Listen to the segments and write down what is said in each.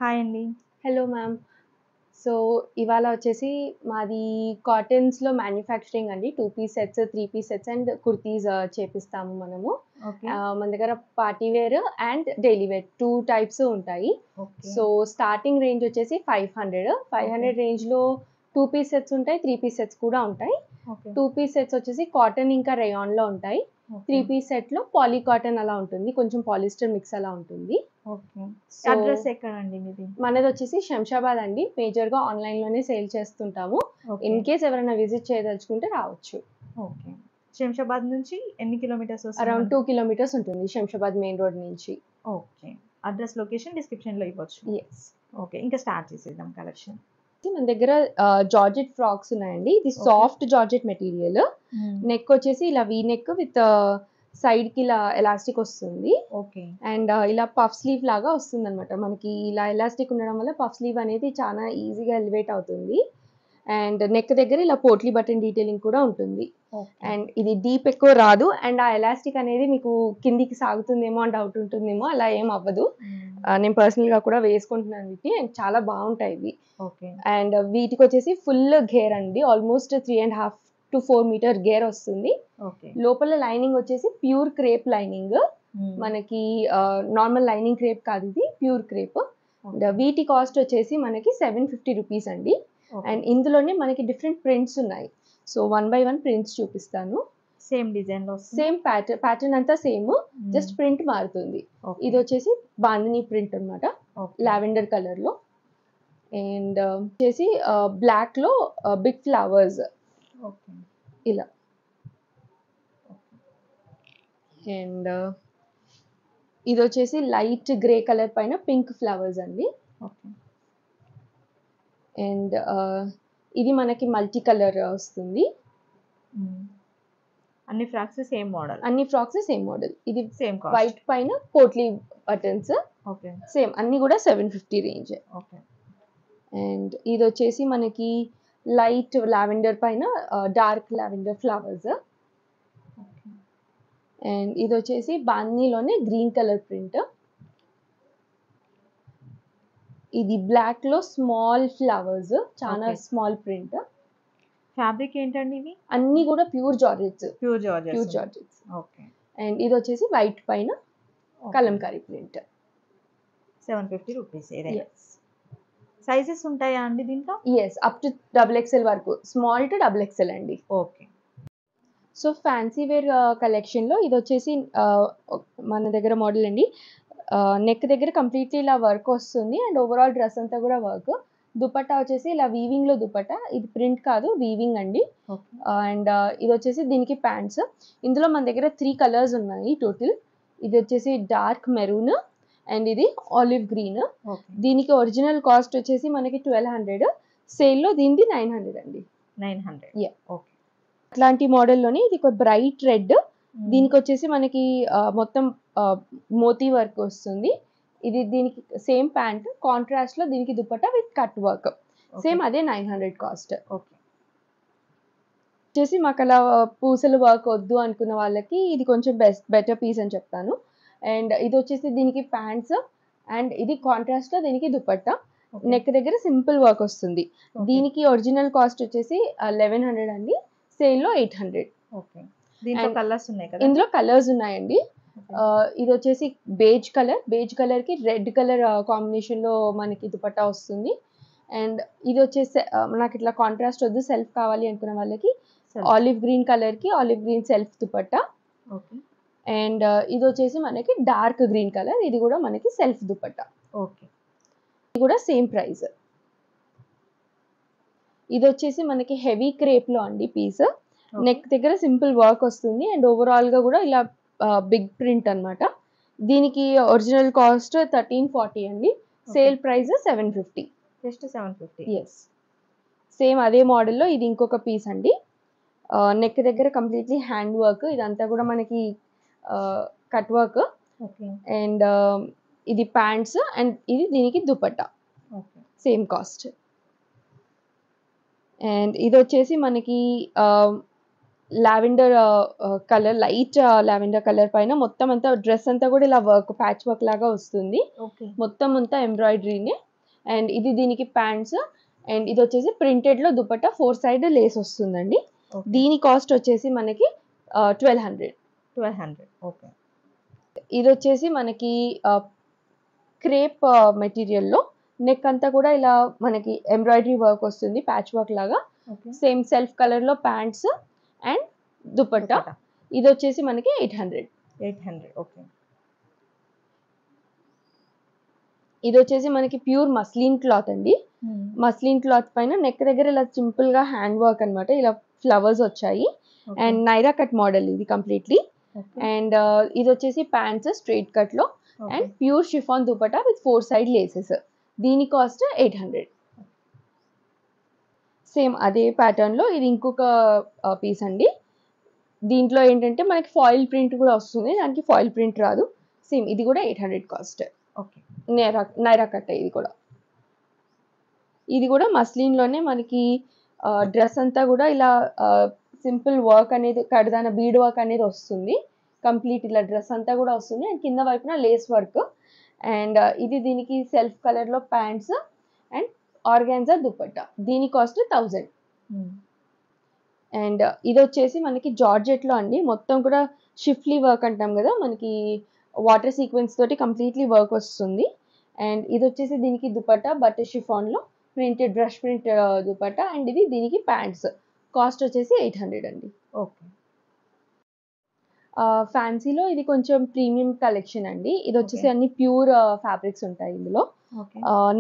Hi అండి. Hello ma'am. So, ఇవాళ వచ్చేసి మాది కాటన్స్‌లో మ్యానుఫ్యాక్చరింగ్ అండి. 2 piece sets, 3 piece sets and kurtis చేపిస్తాము మనము. ఓకే. మన దగ్గర party wear and daily wear 2 types ఉంటాయి. ఓకే. సో, స్టార్టింగ్ రేంజ్ వచ్చేసి 500. 500 రేంజ్‌లో 2 పీస్ సెట్స్ ఉంటాయి. 3 పీస్ సెట్స్ కూడా ఉంటాయి. ఓకే. 2 పీస్ సెట్స్ వచ్చేసి కాటన్ ఇంకా రేయాన్‌లో ఉంటాయి. ఓకే. 3 పీస్ సెట్‌లో పాలీ కాటన్ అలా ఉంటుంది. కొంచెం పాలిస్టర్ మిక్స్ అలా ఉంటుంది. ఓకే. సో, అడ్రెస్ ఎక్కడండి మీది? మనదొచ్చేసి శంషాబాద్ అండి. మేజర్‌గా ఆన్‌లైన్‌లోనే సేల్ చేస్తుంటాము. ఓకే. ఇన్ కేస్ ఎవరైనా విజిట్ చేయదలుచుకుంటే రావచ్చు. ఓకే. శంషాబాద్ నుంచి ఎన్ని కిలోమీటర్స్ అరౌండ్ వస్తుందండి? 2 కిలోమీటర్స్ ఉంటుంది శంషాబాద్ మెయిన్ రోడ్ నుంచి. ఓకే. అడ్రెస్, లొకేషన్ డిస్క్రిప్షన్‌లో ఇవ్వచ్చు. యెస్. ఓకే. ఇంకా స్టార్ట్ చేసేద్దాం కలెక్షన్. మన దగ్గర జార్జెట్ ఫ్రాక్స్ ఉన్నాయండి. ఇది ఓకే. Soft georgette material. హ్మ్. నెక్ వచ్చేసి ఇలా వీ నెక్ విత్ సైడ్‌కి ఇలా ఎలాస్టిక్ వస్తుంది. ఓకే. అండ్ ఇలా పఫ్ స్లీవ్ లాగా వస్తుందనమాట. మనకి ఇలా ఎలాస్టిక్ ఉండడం వల్ల పఫ్ స్లీవ్ అనేది చాలా ఈజీగా ఎలివేట్ అవుతుంది. అండ్ నెక్ దగ్గర ఇలా పోట్లీ బటన్ డీటెయిలింగ్ కూడా ఉంటుంది. ఓకే. అండ్ ఇది డీప్ ఎక్కువ రాదు. అండ్ ఆ ఎలాస్టిక్ అనేది మీకు కిందికి సాగుతుందేమో అని డౌట్ ఉంటుందేమో, అలా ఏం అవ్వదు. హ్మ్. నేను పర్సనల్‌గా కూడా వేసుకుంటున్నాను వీటిని. అండ్ చాలా బావుంటాయి ఇవి. ఓకే. అండ్ వీటికొచ్చేసి ఫుల్ గేర్ అండి. ఆల్మోస్ట్ 3.5-4 మీటర్ గేర్ వస్తుంది. ఓకే. లోపల లైనింగ్ వచ్చేసి ప్యూర్ క్రేప్ లైనింగ్. హ్మ్. మనకి నార్మల్ లైనింగ్ క్రేప్ కాదు ఇది. Pure crepe. ఓకే. వీటి కాస్ట్ వచ్చేసి మనకి 750 రూపీస్ అండి. ఓకే. అండ్ ఇందులోనే మనకి డిఫరెంట్ ప్రింట్స్ ఉన్నాయి. So, one by one prints చూపిస్తాను. సేమ్ డిజైన్‌లో వస్తుందా? సేమ్ ప్యాటర్న్ అంతా సేమ్. హ్మ్. జస్ట్ ప్రింట్ మారుతుంది. ఓకే. ఇది వచ్చేసి బాందిని ప్రింట్ అన్నమాట. ఓకే. లావెండర్ కలర్‌లో. అండ్ వచ్చేసి బ్లాక్‌లో బిగ్ ఫ్లవర్స్ ఓకే. ఇలా. అండ్ ఇదొచ్చేసి లైట్ గ్రే కలర్ పైన పింక్ ఫ్లవర్స్ అండి. ఓకే. అండ్ ఇది మనకి మల్టీ కలర్ వస్తుంది. హ్మ్. అన్ని ఫ్రాక్స్ సేమ్ మోడల్. అన్ని ఫ్రాక్స్ సేమ్ మోడల్. ఇది సేమ్ కాస్ట్. వైట్ పైన పోట్లీ బటన్స్. ఓకే. సేమ్ అన్నీ కూడా 750 రేంజ్. ఓకే. అండ్ ఇదొచ్చేసి మనకి లైట్ లావెండర్ పైన dark lavender flowers. Okay. And ఇదొచ్చేసి బాందీలోనే గ్రీన్ కలర్ ప్రింట్. ఇది బ్లాక్‌లో స్మాల్ ఫ్లవర్స్. చాలా ఓకే. Small print. ఫ్యాబ్రిక్ ఏంటండి ఇవి? అన్నీ కూడా pure georgettes. Pure georgettes. Pure georgettes. Okay. And ఇదొచ్చేసి వైట్ పైన ఓకే. కలంకారీ ప్రింట్. 750 రూపీస్ ఏదైనా. యెస్. సైజెస్ ఉంటాయా అండి దీంట్లో? Yes. Up to double XL వరకు. స్మాల్ టు డబుల్ ఎక్స్‌ఎల్ అండి. ఓకే. సో, ఫ్యాన్సీ వేర్ కలెక్షన్‌లో ఇదొచ్చేసి మన దగ్గర మోడల్ అండి. నెక్ దగ్గర కంప్లీట్‌లీ ఇలా వర్క్ వస్తుంది. అండ్ ఓవరాల్ డ్రెస్ అంతా కూడా వర్క్. దుపట్టా వచ్చేసి ఇలా వీవింగ్‌లో దుపట్టా. ఇది ప్రింట్ కాదు, వీవింగ్ అండి. ఓకే. అండ్ ఇదొచ్చేసి దీనికి ప్యాంట్స్. ఇందులో మన దగ్గర 3 కలర్స్ ఉన్నాయి టోటల్. ఇదొచ్చేసి డార్క్ మెరూన్ అండ్ ఇది ఆలివ్ గ్రీన్. ఓకే. దీనికి ఒరిజినల్ కాస్ట్ వచ్చేసి మనకి 1200. సేల్‌లో దీనిది 900 అండి. 900. యాహ్! ఓకే. అట్లాంటి మోడల్‌లోనే ఇది ఒక బ్రైట్ రెడ్. హ్మ్. దీనికొచ్చేసి మనకి మొత్తం మోతీ వర్క్ వస్తుంది. ఇది దీనికి సేమ్ ప్యాంట్. కాంట్రాస్ట్‌లో దీనికి dupatta with cut work. Okay. Same అదే 900 కాస్ట్. ఓకే. వచ్చేసి మాకలా పూసలు వర్క్ వద్దు అనుకున్న వాళ్ళకి ఇది కొంచెం బెటర్ పీస్ అని చెప్తాను. అండ్ ఇదొచ్చేసి దీనికి ప్యాంట్స్ అండ్ ఇది కాంట్రాస్ట్‌లో దీనికి దుపట్టా. ఓకే. నెక్ దగ్గర సింపుల్ వర్క్ వస్తుంది. ఓకే. దీనికి ఒరిజినల్ కాస్ట్ వచ్చేసి 1100 అండి. సేల్‌లో 800. ఓకే. దీంట్లో అండ్ కలర్స్ ఉన్నాయి కదా? ఇందులో కలర్స్ ఉన్నాయండి. ఓకే. ఇదొచ్చేసి బేజ్ కలర్. బేజ్ కలర్‌కి రెడ్ కలర్ కాంబినేషన్‌లో మనకి దుపట్టా వస్తుంది. అండ్ ఇదొచ్చేసి నాకిట్లా కాంట్రాస్ట్ వద్దు, సెల్ఫ్ కావాలి అనుకున్న వాళ్ళకి సెల్ఫ్. ఆలివ్ గ్రీన్ కలర్‌కి olive green self dupatta. Okay. And ఇదొచ్చేసి మనకి డార్క్ గ్రీన్ కలర్. ఇది కూడా మనకి సెల్ఫ్ దుపట్టా. ఓకే. ఇది కూడా సేమ్ ప్రైస్. ఇదొచ్చేసి మనకి హెవీ క్రేప్‌లో అండి పీస్. ఓకే. నెక్ దగ్గర సింపుల్ వర్క్ వస్తుంది. అండ్ ఓవరాల్‌గా కూడా ఇలా బిగ్ ప్రింట్ అన్నమాట. దీనికి ఒరిజినల్ కాస్ట్ 1340 అండి. Okay. Sale price 750. Just 750. Yes. Same అదే మోడల్‌లో ఇది ఇంకొక పీస్ అండి. నెక్ దగ్గర కంప్లీట్‌లీ హ్యాండ్ వర్క్. ఇదంతా కూడా మనకి కట్ వర్క్. ఓకే. అండ్ ఇది ప్యాంట్స్ అండ్ ఇది దీనికి dupatta. Okay. Same cost. And ఇదొచ్చేసి మనకి lavender colour light lavender colour పైన మొత్తం అంతా డ్రెస్ అంతా కూడా ఇలా వర్క్ ప్యాచ్ వర్క్ లాగా వస్తుంది. ఓకే. మొత్తం అంతా ఎంబ్రాయిడరీనే. అండ్ ఇది దీనికి ప్యాంట్స్, అండ్ ఇది వచ్చేసి ప్రింటెడ్ లో దుపట్టా 4 సైడ్ లేస్ వస్తుందండి. దీని కాస్ట్ వచ్చేసి మనకి 1200. 1200. ఓకే. ఇది వచ్చేసి మనకి క్రేప్ మెటీరియల్ లో నెక్ అంతా కూడా ఇలా మనకి ఎంబ్రాయిడరీ వర్క్ వస్తుంది, ప్యాచ్ వర్క్ లాగా. సేమ్ సెల్ఫ్ కలర్ లో ప్యాంట్స్ అండ్ దుపట్టా. ఇది వచ్చేసి మనకి 800. 800. ఓకే. ఇది వచ్చేసి మనకి ప్యూర్ మస్లిన్ క్లాత్ అండి. మస్లిన్ క్లాత్ పైన నెక్ దగ్గర ఇలా సింపుల్ గా హ్యాండ్ వర్క్ అన్నమాట, ఇలా ఫ్లవర్స్ వచ్చాయి. అండ్ నైరా కట్ మోడల్ ఇది కంప్లీట్లీ. అండ్ ఇది వచ్చేసి ప్యాంట్స్ స్ట్రైట్ కట్ లో and pure chiffon dupatta with 4 side laces. దీని కాస్ట్ 800. సేమ్ అదే ప్యాటర్న్ లో ఇది ఇంకొక పీస్ అండి. దీంట్లో ఏంటంటే మనకి ఫాయిల్ ప్రింట్ కూడా వస్తుంది, దానికి ఫాయిల్ ప్రింట్ రాదు. సేమ్ ఇది కూడా 800 కాస్ట్. ఓకే. నైరా కట్ ఇది కూడా మస్లిన్ లోనే మనకి డ్రెస్ అంతా కూడా ఇలా సింపుల్ వర్క్ అనేది, కడదాన బీడ్ వర్క్ అనేది వస్తుంది. కంప్లీట్ ఇలా డ్రెస్ అంతా కూడా వస్తుంది అండ్ కింద వైపున లేస్ వర్క్. అండ్ ఇది దీనికి సెల్ఫ్ కలర్ లో ప్యాంట్స్ అండ్ ఆర్గాన్జా దుపట్టా. దీని కాస్ట్ 1000. అండ్ ఇది వచ్చేసి మనకి జార్జెట్ లో అండి, మొత్తం కూడా షిఫ్ట్లీ వర్క్ అంటాం కదా, మనకి వాటర్ సీక్వెన్స్ తోటి కంప్లీట్లీ వర్క్ వస్తుంది. అండ్ ఇది వచ్చేసి దీనికి దుపట్టా బటర్ షిఫాన్ లో printed brush print dupatta. And ఇది దీనికి ప్యాంట్స్. కాస్ట్ వచ్చేసి 800 అండి. ఓకే. ఫ్యాన్సీలో ఇది కొంచెం ప్రీమియం కలెక్షన్ అండి. ఇది వచ్చేసి అన్ని ప్యూర్ ఫ్యాబ్రిక్స్ ఉంటాయి ఇందులో.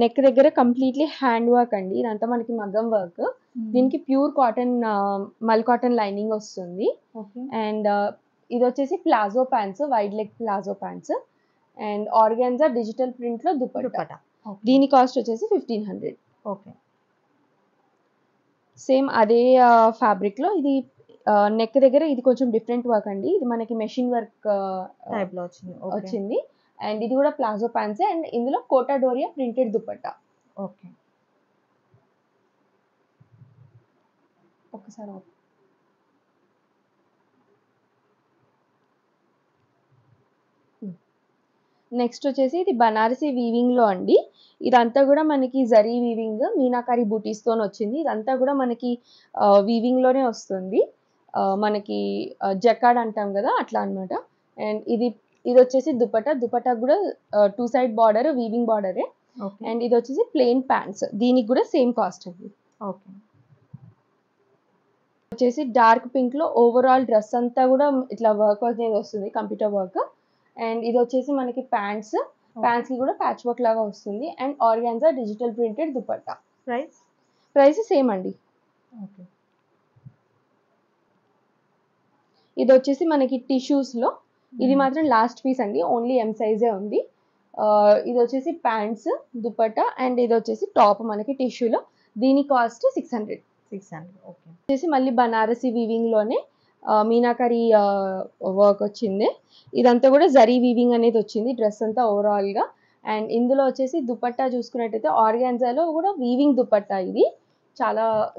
నెక్ దగ్గర కంప్లీట్లీ హ్యాండ్ వర్క్ అండి, ఇదంతా మనకి మగ్గం వర్క్. దీనికి ప్యూర్ కాటన్ మల్ కాటన్ లైనింగ్ వస్తుంది. అండ్ ఇది వచ్చేసి palazzo pants, wide leg palazzo pants. And organza digital print లో దుపట్టా. దీని కాస్ట్ వచ్చేసి 1500. ఓకే. సేమ్ అదే ఫ్యాబ్రిక్ లో ఇది నెక్ దగ్గర ఇది కొంచెం డిఫరెంట్ వర్క్ అండి, ఇది మనకి మెషిన్ వర్క్ టైప్ లో వచ్చింది. అండ్ ఇది కూడా ప్లాజో ప్యాంట్స్ అండ్ ఇందులో కోటా డోరియా ప్రింటెడ్ దుపట్టా. ఓకే. ఒకసారి నెక్స్ట్ వచ్చేసి ఇది బనారసి వీవింగ్ లో అండి. ఇదంతా కూడా మనకి జరీ వీవింగ్, మీనాకారి బూటీస్ తో వచ్చింది. ఇదంతా కూడా మనకి వీవింగ్ లోనే వస్తుంది, మనకి జకాడ్ అంటాం కదా అట్లా అన్నమాట. అండ్ ఇది వచ్చేసి దుపట్టా కూడా 2 సైడ్ బార్డర్ వీవింగ్ బార్డరే. అండ్ ఇది వచ్చేసి ప్లెయిన్ ప్యాంట్స్, దీనికి కూడా సేమ్ కాస్ట్ అండి. ఓకే. వచ్చేసి డార్క్ పింక్ లో ఓవరాల్ డ్రెస్ అంతా కూడా ఇట్లా వర్క్ అనేది వస్తుంది, కంప్యూటర్ వర్క్. అండ్ ఇది వచ్చేసి మనకి ప్యాంట్స్ కి కూడా ప్యాచ్ వర్క్ లాగా వస్తుంది. And organza digital printed dupatta. Price same అండి. ఇది వచ్చేసి మనకి టిష్యూస్ లో, ఇది మాత్రం లాస్ట్ పీస్ అండి, ఓన్లీ ఎం సైజే ఉంది. ఇది వచ్చేసి ప్యాంట్స్ దుపట్టా అండ్ ఇది వచ్చేసి టాప్ మనకి టిష్యూలో. దీని కాస్ట్ 600. ఓకే. వచ్చేసి మళ్ళీ బనారసి వీవింగ్ లోనే మీనాకరి వర్క్ వచ్చింది. ఇదంతా కూడా జరీ వీవింగ్ అనేది వచ్చింది డ్రెస్ అంతా ఓవరాల్ గా. అండ్ ఇందులో వచ్చేసి దుపట్టా చూసుకున్నట్టయితే ఆర్గాన్జాలో కూడా వీవింగ్ దుపట్టా. ఇది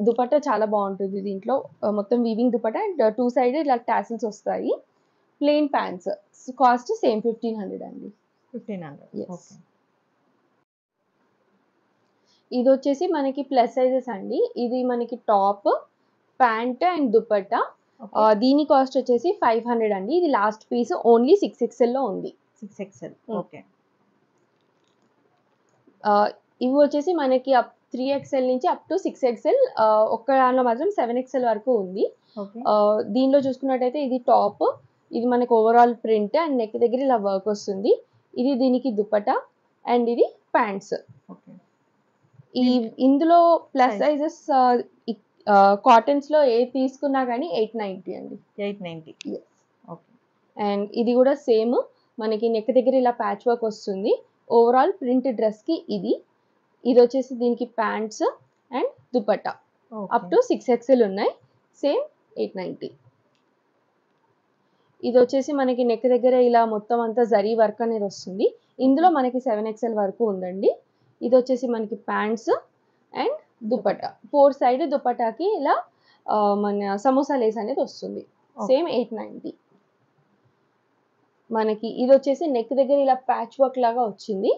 దుపట్టా చాలా బాగుంటుంది దీంట్లో, మొత్తం వీవింగ్ దుపట్టా అండ్ 2 సైడ్ ఇలా టాసిల్స్ వస్తాయి. ప్లెయిన్ ప్యాంట్స్, కాస్ట్ సేమ్ 1500 అండి. 1500. ఇది వచ్చేసి మనకి ప్లస్ సైజెస్ అండి. ఇది మనకి టాప్, ప్యాంట్ అండ్ దుపట్టా. దీని కాస్ట్ వచ్చేసి 500 అండి. ఇది లాస్ట్ పీస్, ఓన్లీ 6XL లో ఉంది. 6XL. ఓకే. ఇవి వచ్చేసి మనకి 3XL నుంచి అప్ టు 6XL, ఒక్క దానిలో మాత్రం 7XL వరకు ఉంది. దీనిలో చూసుకున్నట్టయితే ఇది టాప్, ఇది మనకి ఓవరాల్ ప్రింట్ అండ్ నెక్ దగ్గర ఇలా వర్క్ వస్తుంది. ఇది దీనికి దుపట్టా అండ్ ఇది ప్యాంట్స్. ఇందులో ప్లస్ సైజెస్ కాటన్స్ లో ఏ తీసుకున్నా కానీ 890 అండి. 890. అండ్ ఇది కూడా సేమ్ మనకి నెక్ దగ్గర ఇలా ప్యాచ్ వర్క్ వస్తుంది. ఓవరాల్ ప్రింట్ డ్రెస్ కి ఇది వచ్చేసి దీనికి pants and dupatta. Up to 6XL ఉన్నాయి. సేమ్ 890. ఇది వచ్చేసి మనకి నెక్ దగ్గర ఇలా మొత్తం అంతా జరీ వర్క్ అనేది వస్తుంది. ఇందులో మనకి 7XL వరకు ఉందండి. ఇది వచ్చేసి మనకి ప్యాంట్స్ అండ్ దుపట్టా, 4 సైడ్ దుపట్టాకి ఇలా మన సమోసా లేస్ అనేది వస్తుంది. సేమ్ 890. మనకి ఇది వచ్చేసి నెక్ దగ్గర ఇలా ప్యాచ్ వర్క్ లాగా వచ్చింది.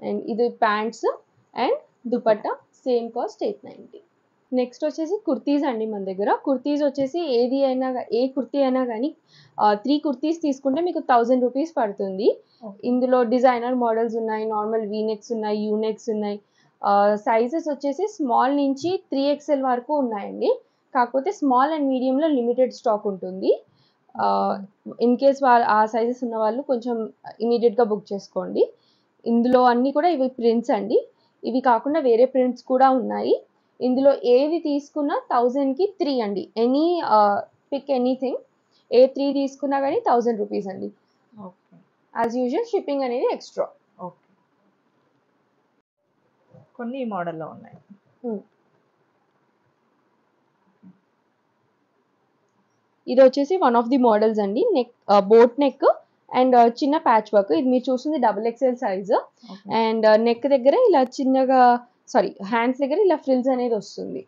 అండ్ ఇది pants and dupatta same cost 890. Next వచ్చేసి కుర్తీస్ అండి మన దగ్గర. కుర్తీస్ వచ్చేసి ఏ కుర్తీ అయినా కానీ 3 కుర్తీస్ తీసుకుంటే మీకు 1000 రూపీస్ పడుతుంది. ఇందులో డిజైనర్ మోడల్స్ ఉన్నాయి, నార్మల్ వీనెక్స్ ఉన్నాయి, యూనెక్స్ ఉన్నాయి. సైజెస్ వచ్చేసి స్మాల్ నుంచి 3XL వరకు ఉన్నాయండి. కాకపోతే స్మాల్ అండ్ మీడియంలో లిమిటెడ్ స్టాక్ ఉంటుంది. ఇన్ కేస్ ఆ సైజెస్ ఉన్న వాళ్ళు కొంచెం ఇమీడియట్గా బుక్ చేసుకోండి. ఇందులో అన్నీ కూడా ఇవి ప్రింట్స్ అండి. ఇవి కాకుండా వేరే ప్రింట్స్ కూడా ఉన్నాయి. ఇందులో ఏది తీసుకున్నా 1000కి 3 అండి. పిక్ ఎనీథింగ్, ఏ 3 తీసుకున్నా కానీ 1000 రూపీస్ అండి. ఓకే. యాజ్ యూజువల్ షిప్పింగ్ అనేది ఎక్స్ట్రా. ఓకే. కొన్ని ఈ మోడల్లో ఉన్నాయి. ఇది వచ్చేసి వన్ ఆఫ్ ది మోడల్స్ అండి. నెక్ బోట్ నెక్ అండ్ చిన్న ప్యాచ్ వర్క్. ఇది మీరు చూస్తుంది XXL సైజ్. అండ్ నెక్ దగ్గర ఇలా చిన్నగా హ్యాండ్స్ దగ్గర ఇలా ఫ్రిల్స్ అనేది వస్తుంది.